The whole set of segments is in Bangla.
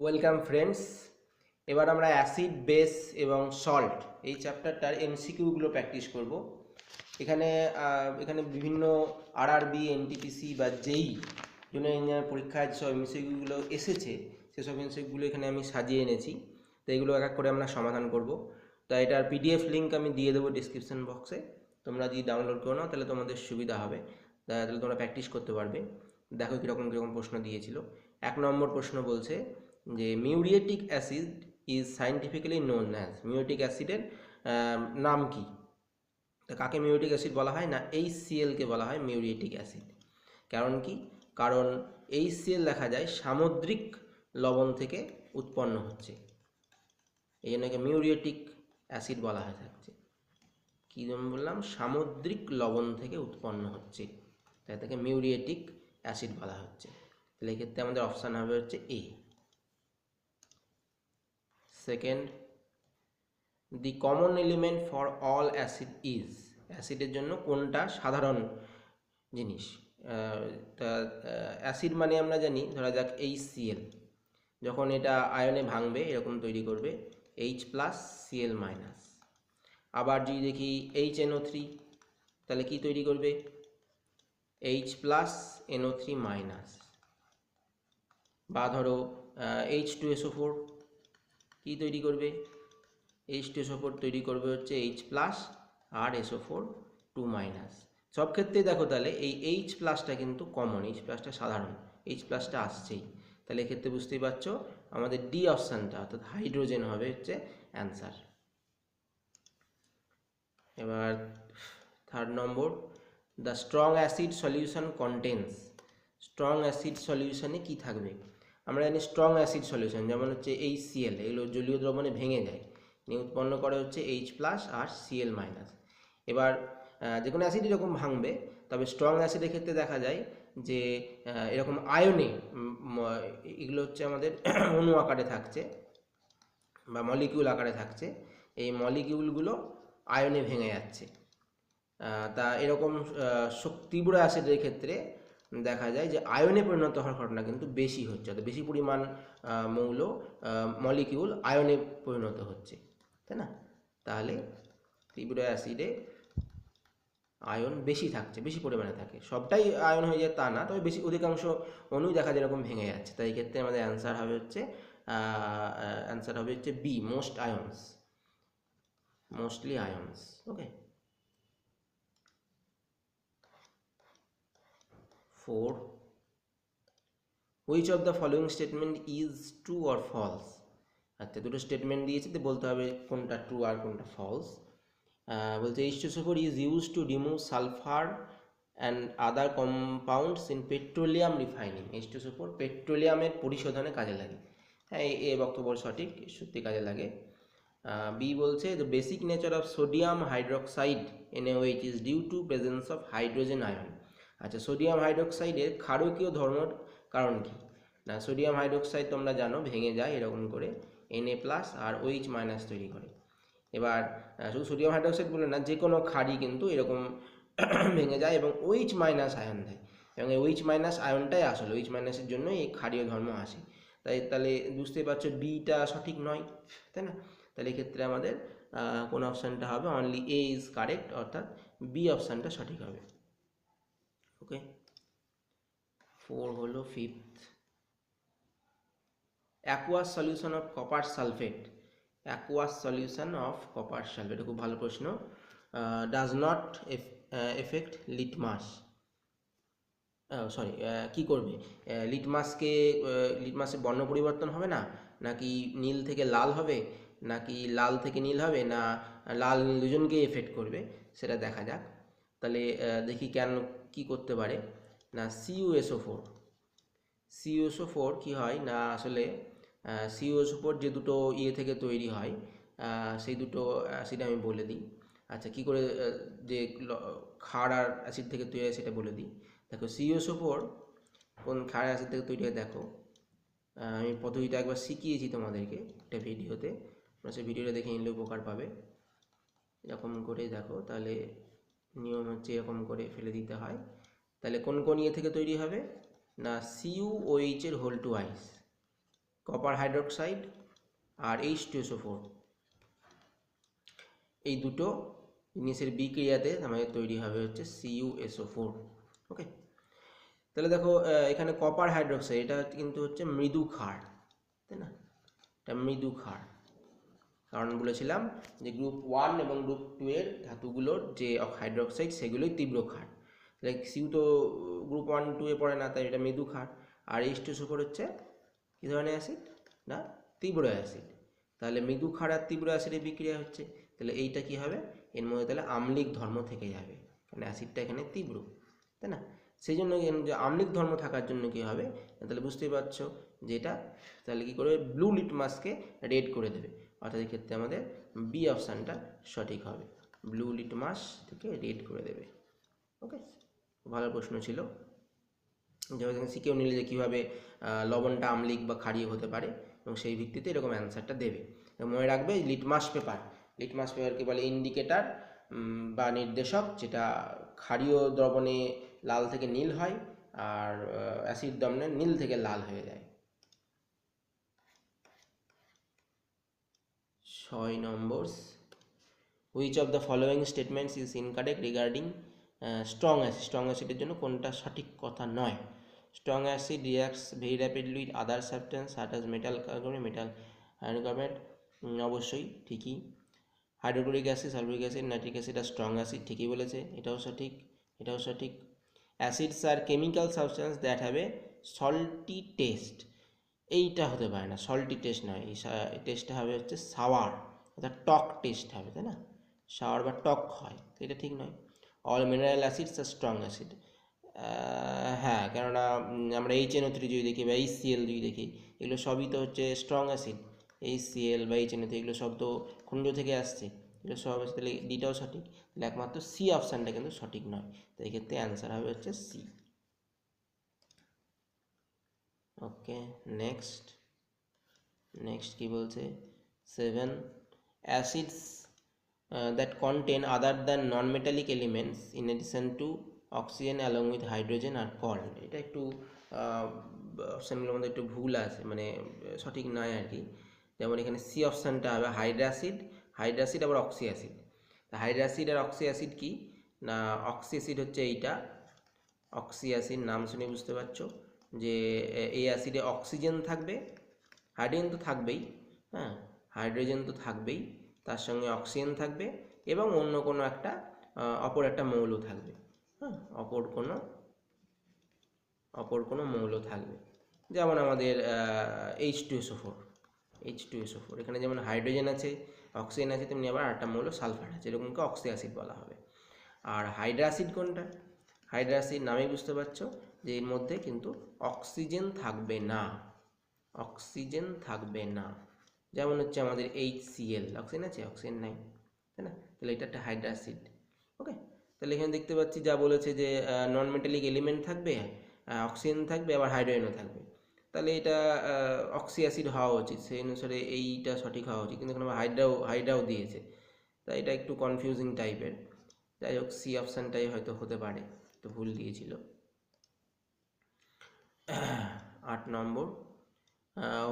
Welcome friends. এবার আমরা অ্যাসিড বেস এবং সল্ট এই চ্যাপ্টারটার এমসিকিউগুলো প্র্যাকটিস করব। এখানে বিভিন্ন আরআরবি, এনটিপিসি বা জেই জুনিয়র ইঞ্জিনিয়ার পরীক্ষায় যেসব এমসিকিউগুলো এসেছে সেসব এমসিকিউগুলো এখানে আমি সাজিয়ে এনেছি। তো এগুলো এক এক করে আমরা সমাধান করব। তো এটার পিডিএফ লিঙ্ক আমি দিয়ে দেবো ডিসক্রিপশন বক্সে। তোমরা যদি ডাউনলোড করো নাও তাহলে তোমাদের সুবিধা হবে, তাহলে তোমরা প্র্যাকটিস করতে পারবে। দেখো কীরকম কীরকম প্রশ্ন দিয়েছিল। 1 নম্বর প্রশ্ন বলছে যে muriatic acid is scientifically known as, muriatic অ্যাসিডের নাম কি? তা কাকে মিউরিয়েটিক অ্যাসিড বলা হয় না, HCl-কে বলা হয় মিউরিয়েটিক অ্যাসিড। কারণ কি? কারণ HCl দেখা যায় সামুদ্রিক লবণ থেকে উৎপন্ন হচ্ছে, এই জন্য একে মিউরিয়েটিক অ্যাসিড বলা হয়ে থাকছে। কী যেমন বললাম, সামুদ্রিক লবণ থেকে উৎপন্ন হচ্ছে, তাই তাকে মিউরিয়েটিক অ্যাসিড বলা হচ্ছে। তাহলে এক্ষেত্রে আমাদের অপশান হবে হচ্ছে A. Second, the common element for all acid is, অ্যাসিডের জন্য কোনটা সাধারণ জিনিস? তা অ্যাসিড মানে আমরা জানি, ধরা যাক HCl, যখন এটা আয়নে ভাঙবে এরকম তৈরি করবে H+Cl-। আবার যদি দেখি HNO3, তাহলে কি তৈরি করবে? H+NO3-। বা ধরো H2SO4 কি তৈরি করবে? H2SO4 তৈরি করবে হচ্ছে H+ আর SO4 2-। সব ক্ষেত্রে দেখো তাহলে এই H+টা কিন্তু কমন, H+টা সাধারণ, H+টা আসছেই। তাহলে এক্ষেত্রে বুঝতেই পারছো আমাদের ডি অপশানটা অর্থাৎ হাইড্রোজেন হবে হচ্ছে অ্যান্সার। এবার 3 নম্বর, the strong acid solution contains, strong acid সলিউশনে কি থাকবে? আমরা জানি স্ট্রং অ্যাসিড সলিউশন যেমন হচ্ছে HCl, এগুলো জলীয় দ্রবণে ভেঙে যায়, নিয়ে উৎপন্ন করে হচ্ছে H+ আর Cl-। এবার যে কোনো অ্যাসিড এরকম ভাঙবে, তবে স্ট্রং অ্যাসিডের ক্ষেত্রে দেখা যায় যে এরকম আয়নে এগুলো হচ্ছে আমাদের অণু আকারে থাকছে বা মলিকিউল আকারে থাকছে, এই মলিকিউলগুলো আয়নে ভেঙে যাচ্ছে। তা এরকম তীব্র অ্যাসিডের ক্ষেত্রে দেখা যায় যে আয়নে পরিণত হওয়ার ঘটনা কিন্তু বেশি হচ্ছে, অর্থাৎ বেশি পরিমাণ মৌল মলিকিউল আয়নে পরিণত হচ্ছে, তাই না? তাহলে তীব্র অ্যাসিডে আয়ন বেশি থাকছে, বেশি পরিমাণে থাকে, সবটাই আয়ন হয়ে যায় তা না, তবে বেশি অধিকাংশ অণু দেখা যায় এরকম ভেঙে যাচ্ছে। তাই এই ক্ষেত্রে আমাদের অ্যান্সার হবে হচ্ছে B, most ions, mostly ions. Okay. 4, which of the following statement is true or false? আচ্ছা, দুটো স্টেটমেন্ট দিয়েছে, তো বলতে হবে কোনটা ট্রু আর কোনটা ফলস। বলছে H2SO4 is use to remove sulphur and other compounds in petroleum refining, H2SO4 পেট্রোলিয়ামের পরিশোধনে কাজে লাগে। হ্যাঁ, এই বক্তব্য সঠিক, সত্যি কাজে লাগে। বি বলছে the basic nature of sodium hydroxide NaOH is due to presence of hydrogen ion. আচ্ছা, সোডিয়াম হাইড্রোক্সাইডের ক্ষারকীয় ধর্মর কারণ কি? না, সোডিয়াম হাইড্রোক্সাইড তোমরা জানো ভেঙে যায় এরকম করে Na+ আর OH- তৈরি করে। এবার শুধু সোডিয়াম হাইড্রোক্সাইড বলে না, যে কোনো ক্ষারই কিন্তু এরকম ভেঙে যায় এবং OH- আয়ন দেয়, এবং এই OH- আয়নটাই আসলে OH- জন্য এই ক্ষারীয় ধর্ম আসে। তাহলে বুঝতেই পারছো বিটা সঠিক নয়, তাই না? তাহলে এক্ষেত্রে আমাদের কোন অপশানটা হবে? অনলি এ ইজ কারেক্ট, অর্থাৎ বি অপশানটা সঠিক হবে। ওকে। 4 হলো fifth, aqueous solution of copper sulphate, aqueous solution of copper sulphate, খুব ভালো প্রশ্ন। Does not effect litmus, sorry, কি করবে? লিটমাসের বর্ণ পরিবর্তন হবে না, নাকি নীল থেকে লাল হবে, নাকি লাল থেকে নীল হবে, না লাল নীল দুজনকে এফেক্ট করবে, সেটা দেখা যাক। তাহলে দেখি কেন, কি করতে পারে না, CuSO4, CuSO4 কি হয় না, আসলে CuSO4 যে দুটো ইয়ে থেকে তৈরি হয়, সেই দুটো অ্যাসিড আমি বলে দিই। আচ্ছা, কি করে যে ক্ষার আর অ্যাসিড থেকে তৈরি হয় সেটা বলে দিই। দেখো, CuSO4 কোন ক্ষার অ্যাসিড থেকে তৈরি হয় দেখো, আমি পদ্ধতিটা একবার শিখিয়েছি তোমাদেরকে একটা ভিডিওতে, তোমরা সেই ভিডিওটা দেখে নিলে উপকার পাবে। এরকম করে দেখো, তাহলে নিয়ম হচ্ছে এরকম করে ফেলে দিতে হয়। তাহলে কোন কোন ইয়ে থেকে তৈরি হবে না, CuOH এর whole twice, copper hydroxide আর H2SO4, এই দুটো জিনিসের বিক্রিয়াতে আমাদের তৈরি হবে হচ্ছে CuSO4। ওকে, তাহলে দেখো এখানে কপার হাইড্রোক্সাইড এটা কিন্তু হচ্ছে মৃদু ক্ষার, তাই না? এটা মৃদু ক্ষার, কারণ বলেছিলাম যে গ্রুপ 1 এবং গ্রুপ 2 এর ধাতুগুলোর যে হাইড্রোক্সাইড সেগুলোই তীব্র ক্ষার। লাইক সিউ তো গ্রুপ 1 2 এ পড়ে না, তাই এটা মৃদু ক্ষার। আর H2SO4 হচ্ছে কী ধরনের অ্যাসিড না, তীব্র অ্যাসিড। তাহলে মৃদু ক্ষার আর তীব্র অ্যাসিডের বিক্রিয়া হচ্ছে, তাহলে এইটা কি হবে, এর মধ্যে তাহলে আম্লিক ধর্ম থেকে যাবে, কারণ অ্যাসিডটা এখানে তীব্র, তাই না? সেই জন্য যে আম্লিক ধর্ম থাকার জন্য কি হবে, তাহলে বুঝতেই পারছো যে এটা তাহলে কী করবে, ব্লু লিটমাসকে রেড করে দেবে, অর্থাৎ এক্ষেত্রে আমাদের বি অপশানটা সঠিক হবে, ব্লু লিটমাস থেকে রেড করে দেবে। ওকে, ভালো প্রশ্ন ছিল। যেমন শিখেও নিলে যে কীভাবে লবণটা আম্লিক বা ক্ষারীয় হতে পারে, এবং সেই ভিত্তিতে এরকম অ্যান্সারটা দেবে। মনে রাখবে লিটমাস পেপারকে বলে ইন্ডিকেটার বা নির্দেশক, যেটা ক্ষারীয় দ্রবণে লাল থেকে নীল হয় আর অ্যাসিড দ্রবণে নীল থেকে লাল হয়ে যায়। 6 নম্বর, which of the following statements is incorrect regarding strong acid, strong অ্যাসিডের জন্য কোনটা সঠিক কথা নয়? Strong acid reacts very rapidly with other substance such as metal carbonate, metal carbonate, অবশ্যই ঠিকই। Hydrochloric acid, sulphuric acid, nitric acid আর স্ট্রং অ্যাসিড, ঠিকই বলেছে, এটাও সঠিক, এটাও সঠিক। Acids are chemical substance that have a salty taste, এইটা হতে পারে না, সল্টি টেস্ট নয়, এই টেস্টটা হবে হচ্ছে সাওয়ার, অর্থাৎ টক টেস্ট হবে, তাই না? সাওয়ার বা টক হয়, এটা ঠিক নয়। অল মিনারেল অ্যাসিডস আর স্ট্রং অ্যাসিড, হ্যাঁ, কেননা আমরা HNO3 যদি দেখি বা HCl যদি দেখি, এগুলো সবই তো হচ্ছে স্ট্রং অ্যাসিড। HCl বা HNO3 এগুলো সব তো খনিজ থেকে আসছে, এগুলো সব আছে, তাহলে ডিটাও সঠিক। তাহলে একমাত্র সি অপশানটা কিন্তু সঠিক নয়, তো এই ক্ষেত্রে অ্যান্সার হবে হচ্ছে সি। ওকে, নেক্সট কি বলছে, 7, acids that contain other than non-metallic elements in addition to oxygen along with hydrogen are called, এটা একটু অপশানগুলোর মধ্যে একটু ভুল আছে, মানে সঠিক নয় আর কি। যেমন এখানে সি অপশানটা হবে হাইড্রাসিড আবার অক্সি অ্যাসিড। হাইড্রাসিড আর অক্সি অ্যাসিড কি না, অক্সি অ্যাসিড হচ্ছে এইটা, অক্সি অ্যাসিড নাম শুনে বুঝতে পারছো যে এই অ্যাসিডে অক্সিজেন থাকবে, হাইড্রোজেন তো থাকবেই, হ্যাঁ হাইড্রোজেন তো থাকবেই, তার সঙ্গে অক্সিজেন থাকবে এবং অন্য কোনো একটা অপর একটা মৌল থাকবে, হ্যাঁ অপর কোনো মৌল থাকবে। যেমন আমাদের H2SO4, এখানে যেমন হাইড্রোজেন আছে, অক্সিজেন আছে, তেমনি আবার আরেকটা মৌল সালফার আছে, এরকমকে অক্সি অ্যাসিড বলা হবে। আর হাইড্রাসিড কোনটা, হাইড্রাসিড নামেই বুঝতে পারছো যে এর মধ্যে কিন্তু অক্সিজেন থাকবে না, যেমন হচ্ছে আমাদের HCl, অক্সিজেন আছে, অক্সিজেন নাই, তাই না? তাহলে এটা একটা হাইড্রাসিড। ওকে, তাহলে এখানে দেখতে পাচ্ছি যা বলেছে যে নন মেটালিক এলিমেন্ট থাকবে, অক্সিজেন থাকবে, আবার হাইড্রোজেনও থাকবে, তাহলে এটা অক্সি অ্যাসিড হওয়া উচিত, সেই অনুসারে এইটা সঠিক হওয়া উচিত, কিন্তু এখানে হাইড্রাও দিয়েছে, তাই এটা একটু কনফিউজিং টাইপের। যাই হোক, সি অপশানটাই হয়তো হতে পারে, তো ভুল দিয়েছিল। 8 নম্বর,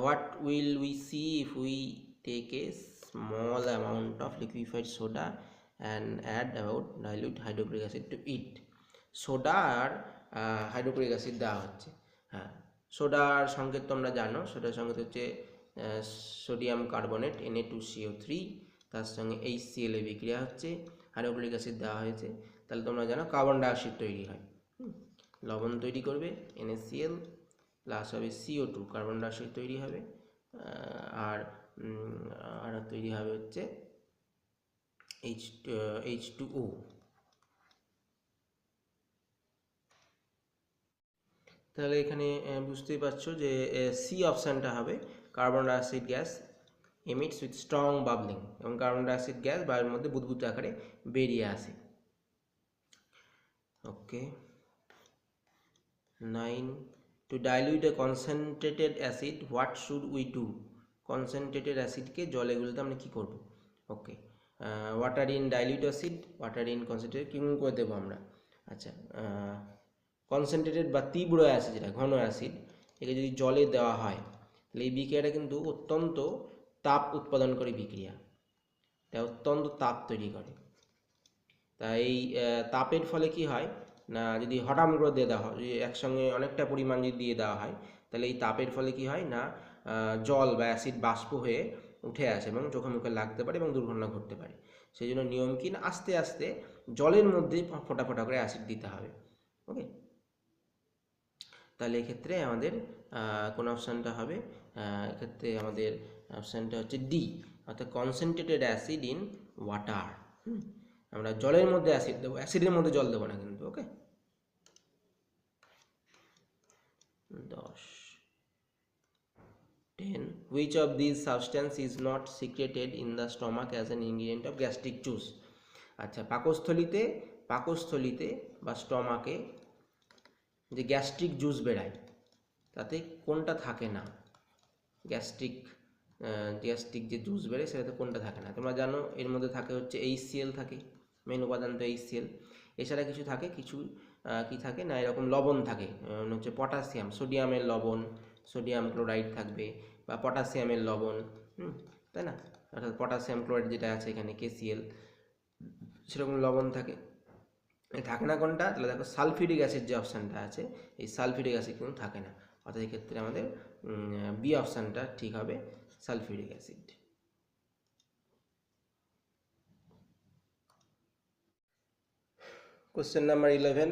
what will we see if we take a small amount of liquefied soda and add about dilute hydrochloric acid to it? Soda আর হাইড্রোক্লোরিক অ্যাসিড দেওয়া হচ্ছে, হ্যাঁ সোডার সংকেত তোমরা জানো, সোডার সংকেত হচ্ছে সোডিয়াম কার্বনেট Na2CO3, তার সঙ্গে HCl এর বিক্রিয়া হচ্ছে, হাইড্রোক্লোরিক অ্যাসিড দেওয়া হয়েছে, তাহলে তোমরা জানো কার্বন ডাইঅক্সাইড তৈরি হয়, লবণ তৈরি করবে NaCl প্লাস হবে CO2, কার্বন ডাইঅক্সাইড তৈরি হবে, আর তৈরি হবে হচ্ছে H2O। তাহলে এখানে বুঝতেই পারছো যে সি অপশানটা হবে, carbon dioxide gas emits with strong bubbling, এবং কার্বন ডাইঅক্সাইড গ্যাস বায়ুর মধ্যে বুদবুদ আকারে বেরিয়ে আসে। ওকে, 9, to dilute a concentrated acid what should we do? Concentrated অ্যাসিডকে জলে গুলতে আমরা কী করবো? Okay, water in dilute acid, water in concentrated কী করে দেবো আমরা? আচ্ছা, কনসেন্ট্রেটেড বা তীব্র অ্যাসিড, যেটা ঘন অ্যাসিড, একে যদি জলে দেওয়া হয় তাহলে এই বিক্রিয়াটা কিন্তু অত্যন্ত তাপ উৎপাদনকারী বিক্রিয়া, এটা অত্যন্ত তাপ তৈরি করে। তাই এই তাপের ফলে কি হয় না, যদি হঠাৎ করে দিয়ে দেওয়া হয়, যদি একসঙ্গে অনেকটা পরিমাণ যদি দিয়ে দেওয়া হয়, তাহলে এই তাপের ফলে কি হয় না, জল বা অ্যাসিড বাষ্প হয়ে উঠে আসে এবং চোখে মুখে লাগতে পারে এবং দুর্ঘটনা ঘটতে পারে। সেই জন্য নিয়ম কি না, আস্তে আস্তে জলের মধ্যে ফোঁটা ফোঁটা করে অ্যাসিড দিতে হবে। ওকে, তাহলে এক্ষেত্রে আমাদের কোন অপশানটা হবে, এক্ষেত্রে আমাদের অপশানটা হচ্ছে ডি, অর্থাৎ কনসেন্ট্রেটেড অ্যাসিড ইন ওয়াটার। আমরা জলের মধ্যে অ্যাসিড দেবো, অ্যাসিডের মধ্যে জল দেবো না কিন্তু। ওকে, 10 which of these substance is not secreted in the stomach as an ingredient of gastric juice? আচ্ছা, পাকস্থলিতে বা স্টমাকে যে গ্যাস্ট্রিক জুস বেরায় তাতে কোনটা থাকে না, গ্যাস্ট্রিক যে জুস বেরোয় সেটাতে কোনটা থাকে না? তোমরা জানো এর মধ্যে থাকে হচ্ছে HCl থাকে, মেন উপাদান তো HCl। এছাড়া কিছু থাকে, কিছু কি থাকে না, এরকম লবণ থাকে, হচ্ছে পটাশিয়াম, সোডিয়ামের লবণ, সোডিয়াম ক্লোরাইড থাকবে বা পটাশিয়ামের লবণ, তাই না? অর্থাৎ পটাশিয়াম ক্লোরাইড যেটা আছে এখানে KCl, সেরকম লবণ থাকে। থাকে না কোনটা? তাহলে দেখো সালফিউরিক অ্যাসিড যে অপশানটা আছে, এই সালফিউরিক অ্যাসিড কিন্তু থাকে না, অর্থাৎ এই ক্ষেত্রে আমাদের বি অপশানটা ঠিক হবে, সালফিউরিক অ্যাসিড। কোশ্চেন নাম্বার 11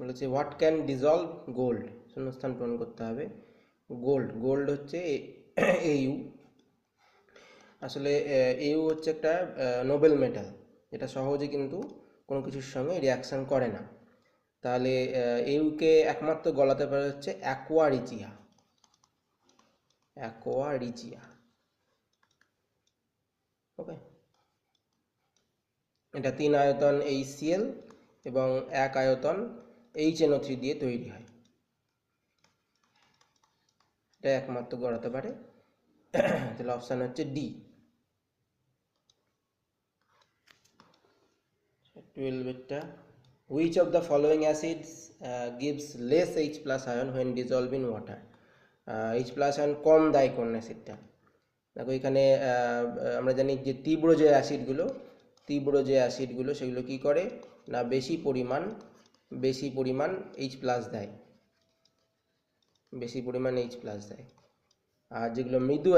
বলেছে হোয়াট ক্যান ডিজলভ গোল্ড, শূন্যস্থান পূরণ করতে হবে। গোল্ড হচ্ছে AU, আসলে AU হচ্ছে একটা নোবেল মেটাল, যেটা সহজে কিন্তু কোনো কিছুর সঙ্গে রিয়াকশান করে না। তাহলে AUকে একমাত্র গলাতে পারে হচ্ছে অ্যাকোয়া রিচিয়া। ওকে, এটা 3 আয়তন HCl এবং 1 আয়তন HNO3 দিয়ে তৈরি হয়, এটা একমাত্র গড়াতে পারে। তাহলে অপশান হচ্ছে D. 12 which of the following acids gives less H plus ion when dissolved in water? H plus ion কম দেয় কোন অ্যাসিডটা? দেখো এখানে আমরা জানি যে তীব্র যে অ্যাসিডগুলো সেগুলো কি করে না, বেশি পরিমাণ H প্লাস দেয়, আর যেগুলো মৃদু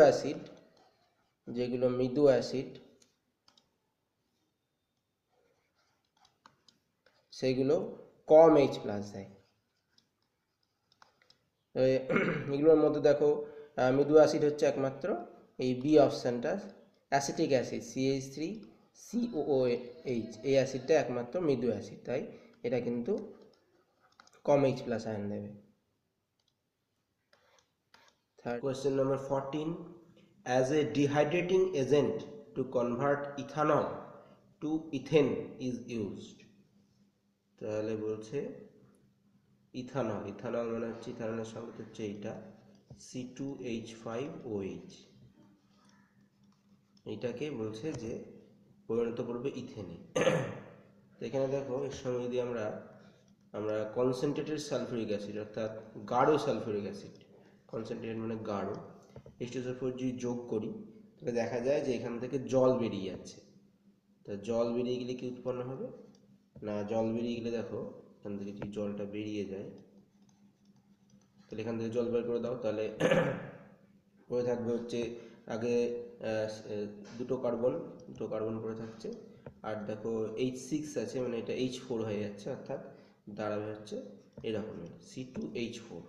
অ্যাসিড সেগুলো কম H প্লাস দেয়। এগুলোর মধ্যে দেখো মৃদু অ্যাসিড হচ্ছে একমাত্র এই বি অপশানটা, অ্যাসিটিক অ্যাসিড CH3COOH, এই অ্যাসিডটা একমাত্র মৃদু অ্যাসিড, তাই এটা কিন্তু কম H প্লাস আয়ন দেবে। Question number 14, as a dehydrating agent to convert ethanol to ethane is used. তাহলে বলছে ইথানল মানে হচ্ছে, ইথানলের সংকেত হচ্ছে এইটা C2H5OH, এইটাকে বলছে যে পরিণত করবে ইথেনে। তো এখানে দেখো এর সঙ্গে যদি আমরা কনসেন্ট্রেটেড সালফিউরিক অ্যাসিড, অর্থাৎ গাঢ় সালফিউরিক অ্যাসিড, কনসেন্ট্রেটেড মানে গাঢ়, H2SO4 যদি যোগ করি তাহলে দেখা যায় যে এখান থেকে জল বেরিয়ে যাচ্ছে। তা জল বেরিয়ে গেলে কি উৎপন্ন হবে না, জল বেরিয়ে গেলে দেখো এখান থেকে যদি জলটা বেরিয়ে যায়, তাহলে এখান থেকে জল বের করে দাও, তাহলে পড়ে থাকবে হচ্ছে আগে দুটো কার্বন পড়ে থাকছে, আর দেখো H6 আছে, মানে এটা H4 হয়ে যাচ্ছে, অর্থাৎ দাঁড়াবে হচ্ছে এরকমের C2H4,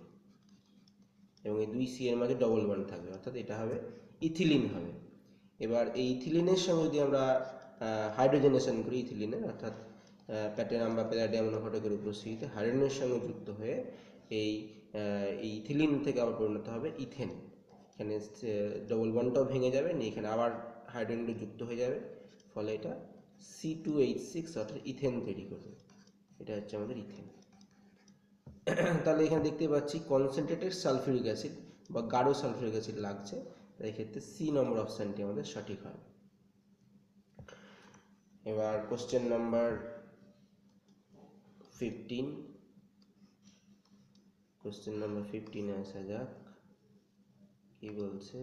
এবং এই দুই C এর মাঝে ডবল বন্ড থাকবে, অর্থাৎ এটা হবে ইথিলিন হবে। এবার এই ইথিলিনের সঙ্গে যদি আমরা হাইড্রোজেনেশন করি, ইথিলিনের অর্থাৎ প্যাটেনাম বা প্যালাডিয়াম অনুঘটকের উপস্থিতিতে হাইড্রোজেনের সঙ্গে যুক্ত হয়ে এই ইথিলিন থেকে আবার পরিণত হবে ইথেন। এখানে ডবল বন্ডটাও ভেঙে যাবে, নিয়ে এখানে আবার হাইড্রোজেনটা যুক্ত হয়ে যাবে, ফলে এটা C2H6 অর্থাৎ ইথেন তৈরি করবে। এটা হচ্ছে আমাদের ইথেন। তাহলে এখানে দেখতে পাচ্ছি কনসেন্ট্রেটেড সালফিউরিক অ্যাসিড বা গাঢ় সালফিউরিক অ্যাসিড লাগছে, তাই এক্ষেত্রে সি নম্বর অপশানটি আমাদের সঠিক হবে। এবার কোশ্চেন নাম্বার 15, কোশ্চেন নাম্বার 15 আসা যাক। কি বলছে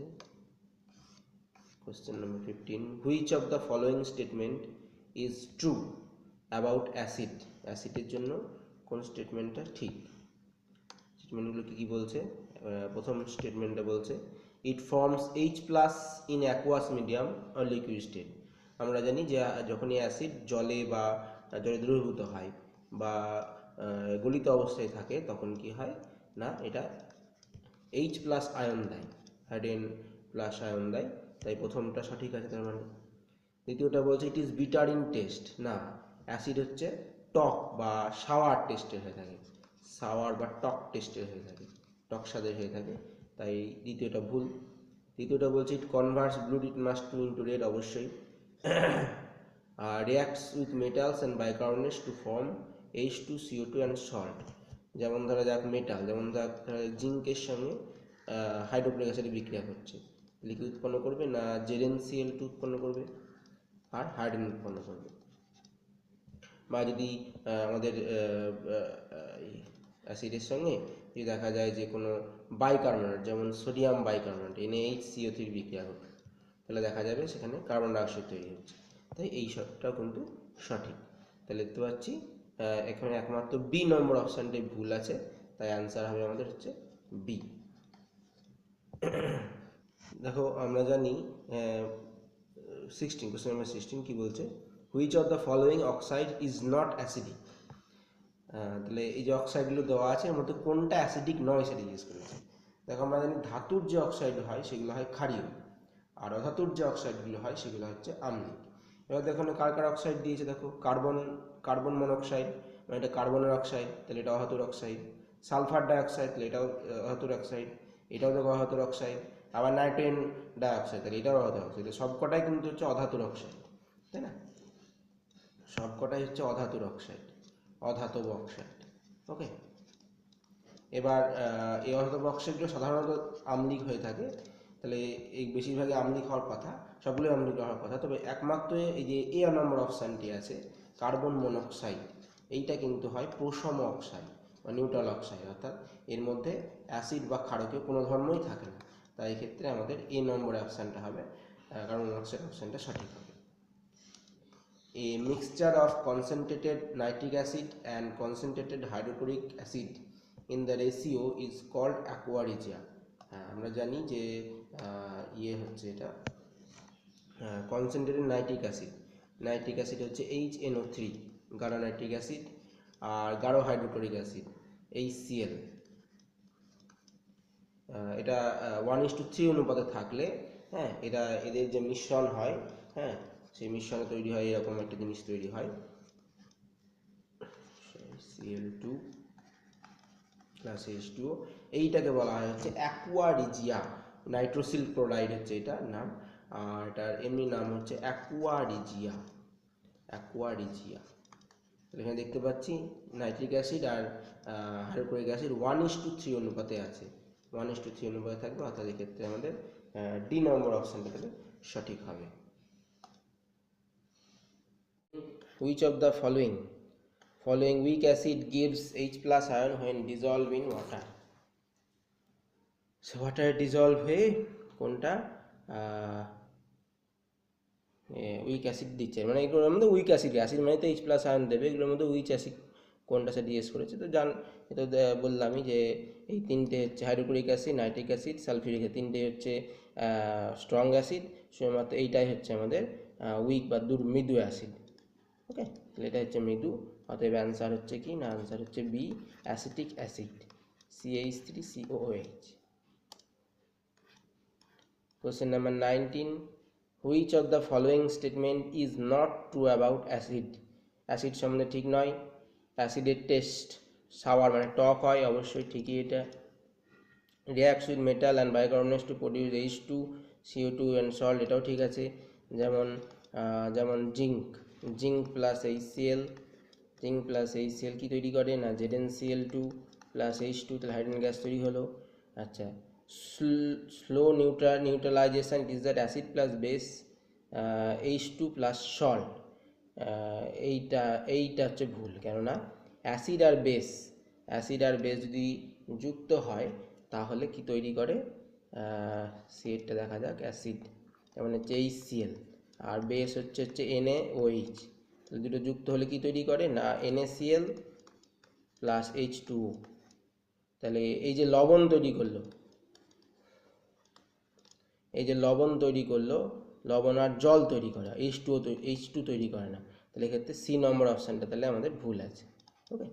question number 15, which of the following statement is true about acid, অ্যাসিডের জন্য কোন স্টেটমেন্টটা ঠিক। স্টেটমেন্টগুলো কি বলছে, প্রথম স্টেটমেন্টটা বলছে it forms H+ in aqueous medium or liquid state. আমরা জানি যে যখনই অ্যাসিড জলে বা জলে দ্রবীভূত হয় বা গলিত অবস্থায় থাকে তখন কি হয় না এটা H+ আয়ন দেয়, হাইড্রোজেন প্লাস আয়ন দেয়, তাই প্রথমটা সঠিক আছে তার মানে। দ্বিতীয়টা বলছে it is bitter in test, না অ্যাসিড হচ্ছে টক বা সাওয়ার টেস্টের হয়ে থাকে, সাওয়ার বা টক টেস্টের হয়ে থাকে, টক স্বাদের হয়ে থাকে, তাই দ্বিতীয়টা ভুল। তৃতীয়টা বলছে it converts blue litmus to into red, অবশ্যই। Reacts with metals and bicarbonates to form H2CO2 and salt. যেমন ধরা যাক মেটাল, যেমন ধরা জিঙ্কের সঙ্গে হাইড্রোক্লোরিক অ্যাসিড বিক্রিয়া করছে, লিকুইড উৎপন্ন করবে না ZnCl2 উৎপন্ন করবে আর হাইড্রোজেন উৎপন্ন করবে। বা যদি আমাদের অ্যাসিডের সঙ্গে যদি দেখা যায় যে কোনো বাইকার্বনেট, যেমন সোডিয়াম বাইকার্বনেট NaHCO3 বিক্রিয়া ঘটে, তাহলে দেখা যাবে সেখানে কার্বন ডাইঅক্সাইড তৈরি হচ্ছে, তাই এই সবটাও কিন্তু সঠিক। তাহলে দেখতে পাচ্ছি এখানে একমাত্র বি নম্বর অপশানটাই ভুল আছে, তাই অ্যান্সার হবে আমাদের হচ্ছে বি। দেখো আমরা জানি 16, কোশ্চেন নাম্বার 16 কি বলছে, which of the following oxide is not acidic. তাহলে এই যে অক্সাইডগুলো দেওয়া আছে এর মধ্যে কোনটা অ্যাসিডিক নয় সেটা জিজ্ঞেস করেছে। দেখো আমরা জানি ধাতুর যে অক্সাইড হয় সেগুলো হয় ক্ষারীয়, আর অধাতুর যে অক্সাইডগুলো হয় সেগুলো হচ্ছে আম্লিক। এবার দেখো কার কার অক্সাইড দিয়েছে, দেখো কার্বন মনোক্সাইড, মানে এটা কার্বনের অক্সাইড, তাহলে এটা অধাতুর অক্সাইড। সালফার ডাইঅক্সাইড, তাহলে এটাও অধাতুর অক্সাইড, এটাও দেখো অধাতুর অক্সাইড। আবার নাইট্রোজেন ডাইঅক্সাইড, তাহলে এটাও অধাতুর অক্সাইড, সবকটাই কিন্তু হচ্ছে অধাতুর অক্সাইড, তাই না? সবকটাই হচ্ছে অধাতুর অক্সাইড, অধাতব অক্সাইড। ওকে, এবার এই অধাতব অক্সাইডগুলো সাধারণত আম্লিক হয়ে থাকে, তাহলে এই বেশিরভাগই আম্লিক হওয়ার কথা, সবগুলোই আম্লিক হওয়ার কথা, তবে একমাত্র এই যে এ নম্বর অপশানটি আছে কার্বন মনোক্সাইড, এইটা কিন্তু হয় প্রশম অক্সাইড বা নিউট্রাল অক্সাইড, অর্থাৎ এর মধ্যে অ্যাসিড বা ক্ষারকীয় কোনো ধর্মই থাকে না, তাই এই ক্ষেত্রে আমাদের এ নম্বর অপশানটা হবে, কার্বন মনোক্সাইড অপশানটা সঠিক হবে। A mixture of concentrated nitric acid and concentrated hydrochloric acid in the ratio is called aqua regia. আমরা জানি যে ইয়ে হচ্ছে এটা কনসেন্ট্রেটেড নাইট্রিক অ্যাসিড হচ্ছে HNO3, গাঢ় নাইট্রিক অ্যাসিড, আর গাঢ় হাইড্রোক্লোরিক অ্যাসিড HCl, এটা 1:3 অনুপাতে থাকলে, হ্যাঁ, এটা এদের যে মিশ্রণ হয়, হ্যাঁ, সেই মিশ্রণে তৈরি হয় এরকম একটা জিনিস তৈরি হয় Cl2 + H2O, এইটাকে বলা হয় হচ্ছে অ্যাকুয়া রিজিয়া, নাইট্রোসিল ক্লোরাইড হচ্ছে এটার নাম, আর এটার এমনি নাম হচ্ছে অ্যাকুয়া রিজিয়া। এখানে দেখতে পাচ্ছি নাইট্রিক অ্যাসিড আর হাইড্রোক্লোরিক অ্যাসিড 1:3 অনুপাতে আছে, 1:3 অনুপাতে থাকবে, অর্থাৎ এক্ষেত্রে আমাদের ডি নম্বর অপশানটা তাহলে সঠিক হবে। Which of the following weak acid gives H+ ion when dissolved in water? So water dissolve হয়ে কোনটা উইক অ্যাসিড দিচ্ছে, মানে এগুলোর মধ্যে উইক অ্যাসিড মানে তো H+ আয়ন দেবে, এগুলোর মধ্যে উইক অ্যাসিড কোনটা সে জিজ্ঞেস করেছে। তো এটা বললামই যে এই তিনটে হচ্ছে hydrochloric acid, nitric acid, sulphuric acid, তিনটে হচ্ছে স্ট্রং অ্যাসিড, শুধুমাত্র এইটাই হচ্ছে আমাদের উইক বা মৃদু অ্যাসিড। ওকে, তাহলে এটা হচ্ছে মৃদু, অতএব অ্যান্সার হচ্ছে কি না, অ্যান্সার হচ্ছে B, acetic acid CH3COOH। Question number 19, which of the following statement is not true about acid. Acid সম্বন্ধে ঠিক নয়। অ্যাসিডের টেস্ট সাওয়ার মানে টক হয়, অবশ্যই ঠিকই এটা। Reacts with metal and bicarbonates to produce H2CO2 and salt, এটাও ঠিক আছে। যেমন জিঙ্ক প্লাস HCl কি তৈরি করে না ZnCl2 + H2, তাহলে হাইড্রোজেন গ্যাস তৈরি হলো। আচ্ছা, slow neutralisation is that acid plus base H2 + salt, এইটা হচ্ছে ভুল, কেননা অ্যাসিড আর বেস যদি যুক্ত হয় তাহলে কি তৈরি করে সি এরটা দেখা যাক, অ্যাসিড যেমন হচ্ছে HCl, আর বেস হচ্ছে NaOH। তাহলে দুটো যুক্ত হলে কি তৈরি করে না NaCl প্লাস H2O। তাহলে এই যে লবণ তৈরি করলো, এই যে লবণ তৈরি করলো, লবণ আর জল তৈরি করা, H2 তৈরি করে না। তাহলে এক্ষেত্রে সি নম্বর অপশানটা তাহলে আমাদের ভুল আছে। ওকে,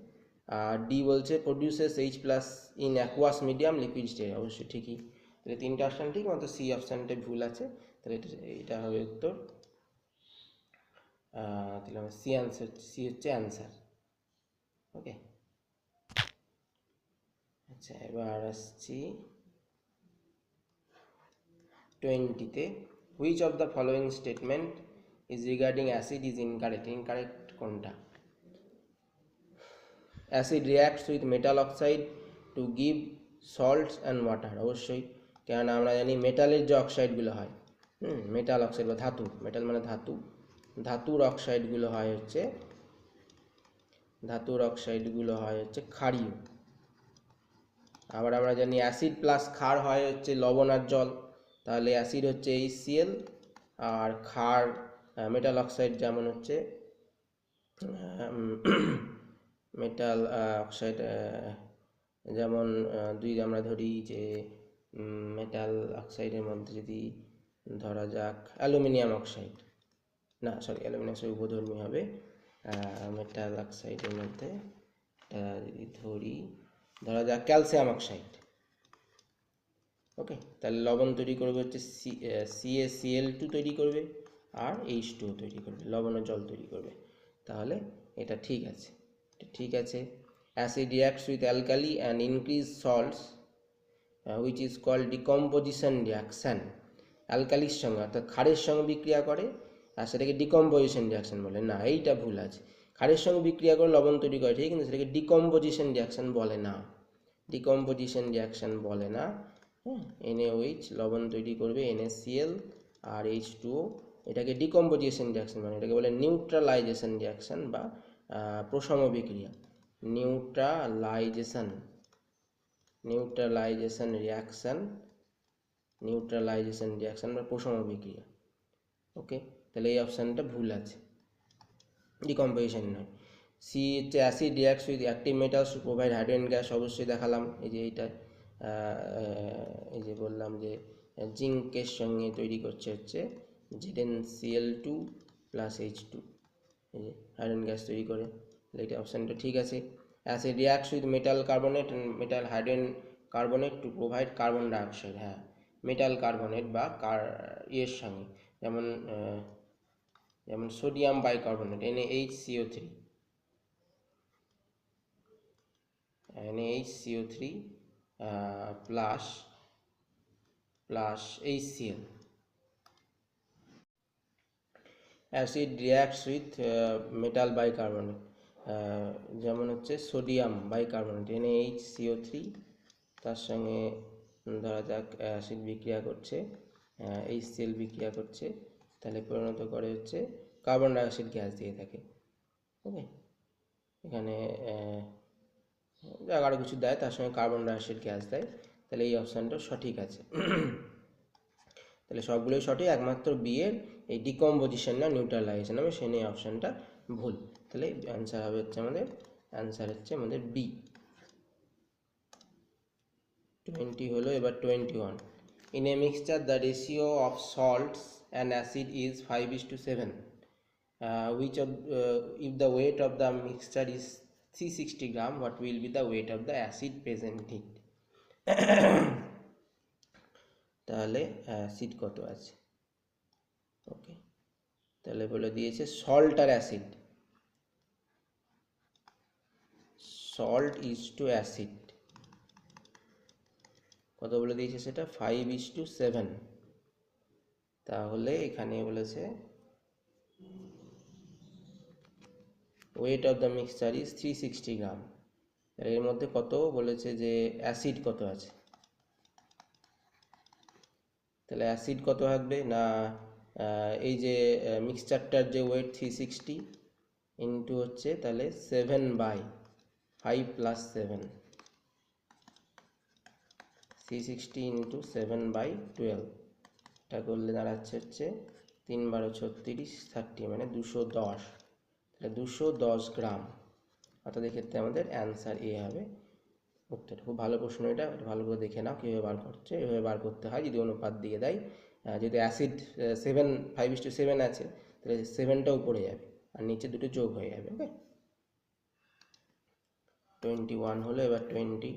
আর ডি বলছে produces H plus in aqueous medium liquid state, অবশ্যই ঠিকই। তাহলে তিনটা অপশান ঠিক, মাত্র সি অপশানটাই ভুল আছে। তাহলে এটা হবে উত্তর। তাহলে আমার সি অ্যান্সার, সি হচ্ছে অ্যান্সার। ওকে, আচ্ছা এবার আসছি 20-তে। Which of the following statement is regarding acid is incorrect? Incorrect কোনটা? Acid reacts with metal oxide to give salts and water, অবশ্যই, কেননা আমরা জানি মেটালের যে অক্সাইডগুলো হয়, মেটাল অক্সাইড বা ধাতু, মেটাল মানে ধাতু, ধাতুর অক্সাইডগুলো হয় হচ্ছে, ক্ষারীয়। আবার আমরা জানি অ্যাসিড প্লাস ক্ষার হয় হচ্ছে লবণ আর জল, তাহলে অ্যাসিড হচ্ছে HCl, আর ক্ষার মেটাল অক্সাইড যেমন হচ্ছে মেটাল অক্সাইড, যেমন দুই আমরা ধরি যে মেটাল অক্সাইডের মধ্যে যদি ধরা যাক অ্যালুমিনিয়াম অক্সাইড, না সরি অ্যালুমিনিয়াম অক্সাইড উপধর্মী হবে, মেটাল অক্সাইডের মধ্যে যদি ধরা যাক ক্যালসিয়াম অক্সাইড। ওকে, তাহলে লবণ তৈরি করবে হচ্ছে CaCl2 তৈরি করবে, আর H2O তৈরি করবে, লবণ ও জল তৈরি করবে। তাহলে এটা ঠিক আছে, ঠিক আছে। Acid reacts with alkali and increase salts which is called decomposition reaction. অ্যালকালির সঙ্গে অর্থাৎ ক্ষারের সঙ্গে বিক্রিয়া করে, আর সেটাকে ডিকম্পোজিশন রিয়াকশান বলে না, এইটা ভুল আছে। ক্ষারের সঙ্গে বিক্রিয়া করে লবণ তৈরি করে ঠিক, কিন্তু সেটাকে ডিকম্পোজিশন রিয়াকশান বলে না, ডিকম্পোজিশন রিয়াকশান বলে না। হ্যাঁ, NaOH লবণ তৈরি করবে, NaCl আর H2O, এটাকে ডিকম্পোজিশন রিয়াকশান মানে, এটাকে বলে নিউট্রালাইজেশন রিয়াকশান বা প্রশম বিক্রিয়া। নিউট্রালাইজেশন রিয়াকশান বা প্রশম বিক্রিয়া। ওকে, তাহলে এই অপশানটা ভুল আছে, ডিকম্পোজিশন নয়। সি হচ্ছে acid reacts with active metals to provide hydrogen gas, অবশ্যই দেখালাম, এই যে এইটা এই যে বললাম যে জিঙ্কের সঙ্গে তৈরি করছে হচ্ছে ZnCl2 প্লাস H2, এই যে হাইড্রোজেন গ্যাস তৈরি করে, তাহলে এটা অপশানটা ঠিক আছে। Acid reacts with metal carbonate and metal hydrogen carbonate to provide carbon dioxide, হ্যাঁ মেটাল কার্বনেট বা ইয়ের সঙ্গে, যেমন sodium bicarbonate NaHCO3 plus HCl। Acid reacts with metal bicarbonate, যেমন হচ্ছে সোডিয়াম বাইকার্বনেট NaHCO3, তার সঙ্গে ধরা যাক অ্যাসিড বিক্রিয়া করছে, HCl বিক্রিয়া করছে, তাহলে পরিণত করে হচ্ছে কার্বন ডাইঅক্সাইড গ্যাস দিয়ে থাকে। ওকে, এখানে আরও কিছু দেয়, তার সঙ্গে কার্বন ডাইঅক্সাইড গ্যাস দেয়, তাহলে এই অপশানটা সঠিক আছে। তাহলে সবগুলোই সঠিক, একমাত্র বি এর এই ডিকম্পোজিশন না নিউট্রালাইজেশন হবে, সে নিয়ে অপশানটা ভুল। তাহলে অ্যান্সার হবে হচ্ছে আমাদের বি। 20 হলো, এবার 21। In a mixture the ratio of salts and acid is 5:7, which of if the weight of the mixture is 360 gram, what will be the weight of the acid present in it? তাহলে অ্যাসিড কত আছে? ওকে, তাহলে বলে দিয়েছে সল্ট আর acid, salt is to acid কত বলে দিয়েছে সেটা 5:7। তাহলে এখানে বলেছে weight of the mixture is 360 gram, এর মধ্যে কত বলেছে যে অ্যাসিড কত আছে, তাহলে অ্যাসিড কত থাকবে না এই যে মিক্সচারটার যে ওয়েট 360 ইন্টু হচ্ছে তাহলে 7/5 + 7, C60 ইন্টু 7/12, এটা করলে দাঁড়াচ্ছে হচ্ছে 3 × 36 30, মানে 210, তাহলে 210 গ্রাম, অর্থাৎ এক্ষেত্রে আমাদের অ্যান্সার এ হবে উত্তর। খুব ভালো প্রশ্ন, এটা ভালো করে দেখে নাও কীভাবে বার করছে। এভাবে বার করতে হয় যদি অনুপাত দিয়ে দেয়। যদি অ্যাসিড 5:7 আছে, তাহলে 7টা উপরে যাবে আর নিচে দুটো যোগ হয়ে যাবে। ওকে, 21 হলো, এবার 22।